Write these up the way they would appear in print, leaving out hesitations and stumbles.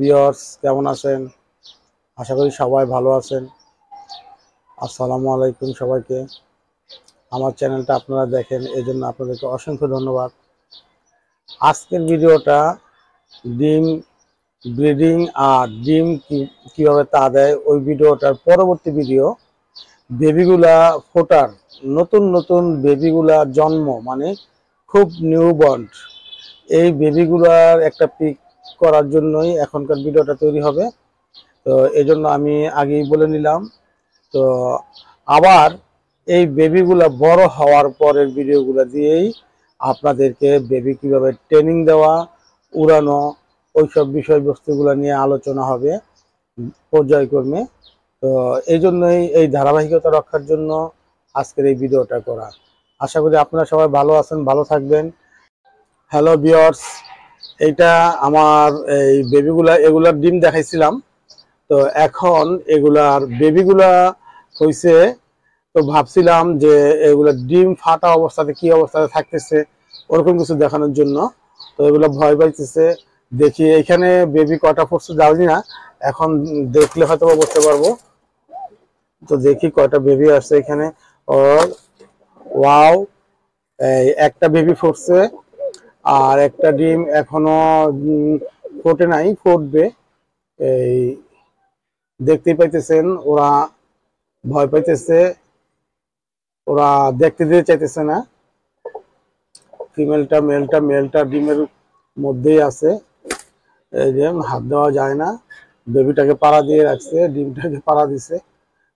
Viewers, কেমন আছেন? আশা করি সবাই ভালো আছেন। আসসালামু আলাইকুম সবাইকে। আমার চ্যানেলটা আপনারা দেখেন, এজন্য আপনাদেরকে অসংখ্য ধন্যবাদ। আজকের ভিডিওটা ডিম ব্রিডিং আর ডিম কিভাবে তা দেয় ওই ভিডিওটার পরবর্তী ভিডিও। বেবিগুলা ফোটার, নতুন নতুন বেবিগুলা জন্ম মানে খুব নিউবর্ন, এই বেবিগুলার একটা পিক করার জন্যই এখনকার ভিডিওটা তৈরি হবে। তো এই জন্য আমি আগেই বলে নিলাম। তো আবার এই বেবিগুলা বড় হওয়ার পরের ভিডিওগুলো দিয়েই আপনাদেরকে বেবি কিভাবে ট্রেনিং দেওয়া, উড়ানো, ওইসব বিষয়বস্তুগুলো নিয়ে আলোচনা হবে পর্যায়ক্রমে। তো এই জন্যই এই ধারাবাহিকতা রক্ষার জন্য আজকের এই ভিডিওটা করা। আশা করি আপনারা সবাই ভালো আছেন, ভালো থাকবেন। হ্যালো ভিউয়ার্স, এইটা আমার এই বেবিগুলা, এগুলার ডিম দেখাইছিলাম। তো এখন এগুলার বেবিগুলা হইছে, তো ভাবছিলাম যে এগুলা ডিম ফাটা অবস্থাতে কি অবস্থাতে থাকতেছে ওরকম কিছু দেখানোর জন্য। তো এগুলো ভয় পাইতেছে। দেখি এখানে বেবি কটা ফুটছে জানি না, এখন দেখলে হয়তো বুঝতে পারবো। তো দেখি কয়টা বেবি আসছে এখানে। ও ওয়াও, এই একটা বেবি ফুটছে আর একটা ডিম এখনো ফোটে নাই, ফুটবে। এই দেখতেই পাইতেছেন ওরা ভয় পাইতেছে, ওরা দেখতে দিতে চাইতেছে না। মেলটা ডিমের মধ্যেই আছে। এই যে হাত দেওয়া যায় না, বেবিটাকে পাড়া দিয়ে রাখছে, ডিমটাকে পাড়া দিছে।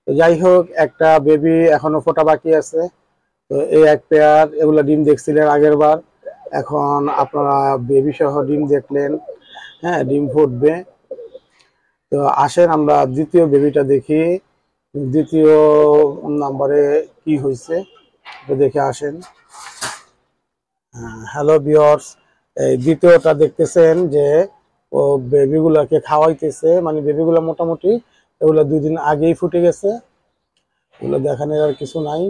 তো যাই হোক, একটা বেবি এখনো ফোটা বাকি আছে। তো এই এক পেয়ার, এগুলা ডিম দেখছিলেন আগের বার, এখন আপনারা বেবি সহ ডিম দেখলেন। হ্যাঁ, ডিম ফুটবে। তো আসেন আমরা দ্বিতীয় বেবিটা দেখি, দ্বিতীয় নাম্বারে কি হয়েছে দেখে আসেন। হ্যালো ভিউয়ার্স, এই দ্বিতীয়টা দেখতেছেন যে ও বেবিগুলাকে খাওয়াইতেছে, মানে বেবিগুলা মোটামুটি এগুলো 2 দিন আগেই ফুটে গেছে, এগুলো দেখানোর আর কিছু নাই।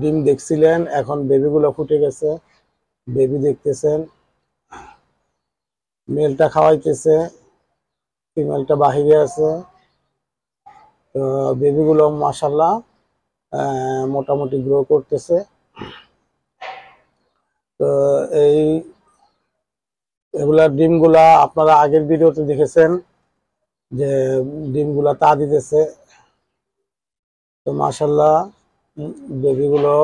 ডিম দেখছিলেন, এখন বেবিগুলো ফুটে গেছে, বেবি দেখতেছেন। মেলটা খাওয়াইতেছে, ফিমেলটা বাহিরে আছে। তো বেবিগুলো মাশাআল্লাহ মোটামুটি গ্রো করতেছে। তো এই এগুলা ডিমগুলা আপনারা আগের ভিডিওতে দেখেছেন যে ডিমগুলা তা দিতেছে। তো মাশাআল্লাহ বেবিগুলো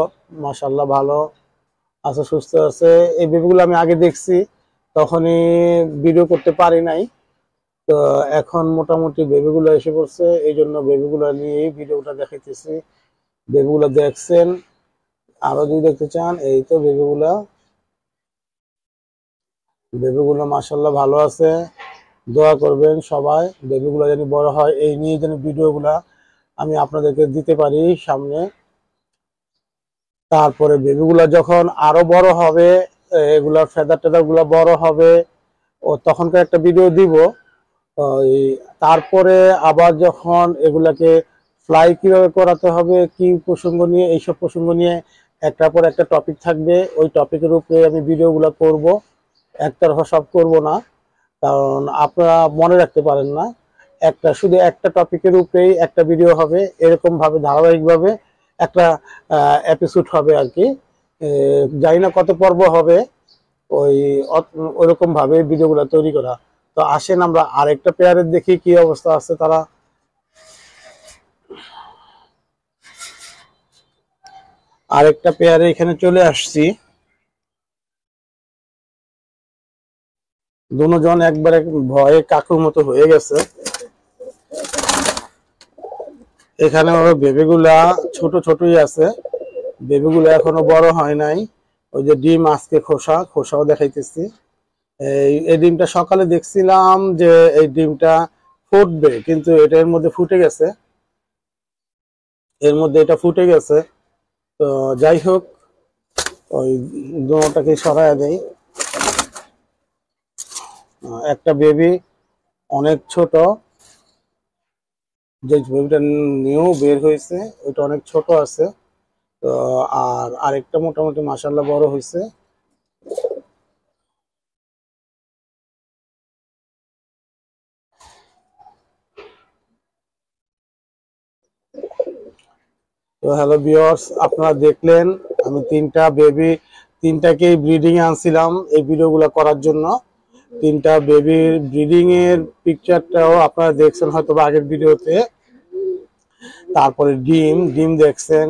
মাশাআল্লাহ ভালো আছে, সুস্থ আছে। এই বেবিগুলো আমি আগে দেখছি, তখনই ভিডিও করতে পারি নাই। তো এখন মোটামুটি বেবিগুলো এসে পড়ছে, এই জন্য বেবিগুলো নিয়ে ভিডিওটা দেখাইতেছি। বেবিগুলো দেখছেন, আরো যদি দেখতে চান, এই তো বেবিগুলো মাশাআল্লাহ ভালো আছে। দোয়া করবেন সবাই, বেবিগুলো যেন বড় হয়, এই নিয়ে যেন ভিডিওগুলা আমি আপনাদেরকে দিতে পারি সামনে। তারপরে বেবিগুলা যখন আরো বড় হবে, এগুলার ফেদার টেদার গুলা বড় হবে, ও তখনকার একটা ভিডিও দিব। তারপরে আবার যখন এগুলাকে ফ্লাই কিভাবে করাতে হবে, কি প্রসঙ্গ নিয়ে, এইসব প্রসঙ্গ নিয়ে একটার পর একটা টপিক থাকবে। ওই টপিকের উপরে আমি ভিডিওগুলো করব, একতরফা সব করব না, কারণ আপনারা মনে রাখতে পারেন না। শুধু একটা টপিকের উপরেই একটা ভিডিও হবে, এরকম ভাবে ধারাবাহিকভাবে একটা এপিসোড হবে আর কি। জানি না কত পর্ব হবে, ওই ওইরকম ভাবে ভিডিওগুলো তৈরি করা। তো আসেন আমরা আরেকটা পেয়ারের দেখি কি অবস্থা আছে তারা। আরেকটা পেয়ারে এখানে চলে আসছি, দুজন একবারে ভয়ে কাকুর মতো হয়ে গেছে। এখানে বেবিগুলা ছোট ছোটই আছে, বেবিগুলো এখনো বড় হয় নাই। ওই যে ডিম আজকে খোসাও দেখাইতেছি। এই ডিমটা সকালে দেখছিলাম যে এই ডিমটা ফুটবে, কিন্তু এটার মধ্যে ফুটে গেছে, এর মধ্যে এটা ফুটে গেছে। তো যাই হোক, ওই দুটাকে সরাই দেই। একটা বেবি অনেক ছোট, যে বেবিটা নিউ বের হয়েছে ওইটা অনেক ছোট আছে। তো আর আরেকটা মোটামুটি মাশাআল্লাহ বড় হয়েছে। হ্যালো ভিউয়ার্স, আপনারা দেখলেন আমি তিনটাকেই ব্রিডিং এ আনছিলাম এই ভিডিওগুলো করার জন্য। তিনটা বেবির ব্রিডিং এর পিকচারটাও আপনারা দেখছেন হয়তো বা আগের ভিডিওতে। তারপরে ডিম দেখছেন,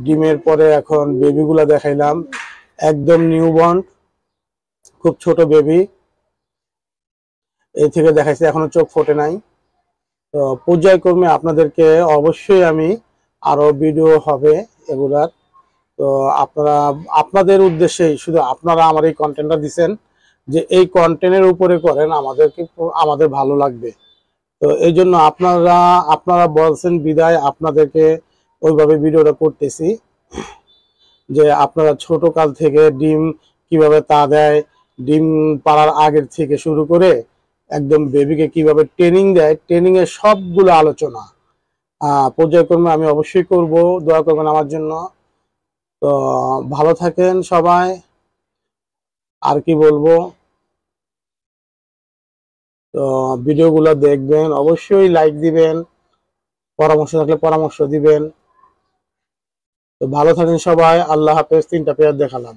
ডিমের পরে এখন বেবিগুলা দেখাইলাম, একদম নিউবর্ন, খুব ছোট বেবি। এই থেকে দেখাইছে, এখনো চোখ ফোটে নাই। তো পর্যায়ক্রমে আপনাদেরকে অবশ্যই আমি আরো ভিডিও হবে এগুলার। তো আপনাদের উদ্দেশ্যেই শুধু আপনারা আমার এই কন্টেন্টটা দিচ্ছেন যে এই কন্টেন্টের উপরে করেন, আমাদের ভালো লাগবে। তো এই জন্য আপনারা বলছেন বিদায় আপনাদেরকে ওইভাবে ভিডিওটা করতেছি, যে আপনারা ছোট কাল থেকে ডিম কিভাবে তা দেয়, ডিম পাড়ার আগের থেকে শুরু করে একদম বেবিকে কিভাবে ট্রেনিং দেয়, ট্রেনিং এর সবগুলো আলোচনা পর্যায়ক্রমে আমি অবশ্যই করব। দোয়া করবেন আমার জন্য। তো ভালো থাকেন সবাই, আর কি বলবো। তো ভিডিওগুলো দেখবেন, অবশ্যই লাইক দিবেন, পরামর্শ থাকলে পরামর্শ দিবেন। তো ভালো থাকেন সবাই, আল্লাহ হাফেজ। তিনটা পেয়ার দেখালাম।